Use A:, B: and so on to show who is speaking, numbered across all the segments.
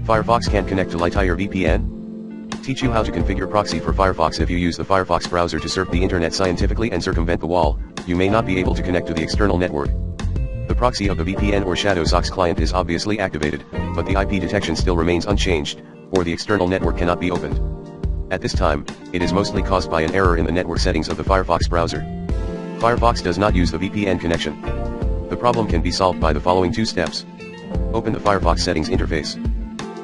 A: Firefox can't connect to LightyearVPN? Teach you how to configure proxy for Firefox. If you use the Firefox browser to surf the internet scientifically and circumvent the wall, you may not be able to connect to the external network. The proxy of the VPN or shadow SOCKS client is obviously activated, but the IP detection still remains unchanged, or the external network cannot be opened. At this time, it is mostly caused by an error in the network settings of the Firefox browser. Firefox does not use the VPN connection. The problem can be solved by the following two steps. Open the Firefox settings interface.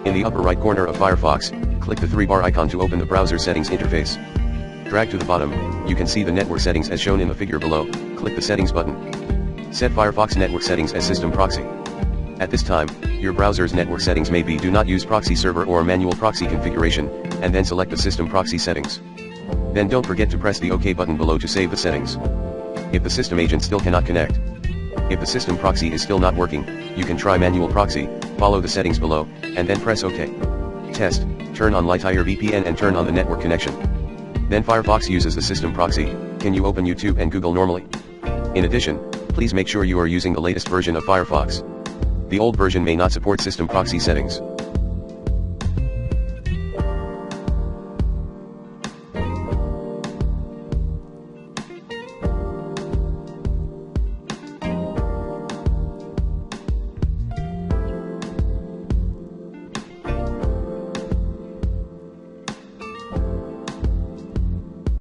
A: In the upper right corner of Firefox, click the 3-bar icon to open the browser settings interface. Drag to the bottom, you can see the network settings as shown in the figure below. Click the settings button. Set Firefox network settings as system proxy. At this time, your browser's network settings may be do not use proxy server or manual proxy configuration, and then select the system proxy settings. Then don't forget to press the OK button below to save the settings. If the system agent still cannot connect. If the system proxy is still not working, you can try manual proxy, follow the settings below, and then press OK. Test, turn on LightyearVPN and turn on the network connection. Then Firefox uses the system proxy. Can you open YouTube and Google normally? In addition, please make sure you are using the latest version of Firefox. The old version may not support system proxy settings.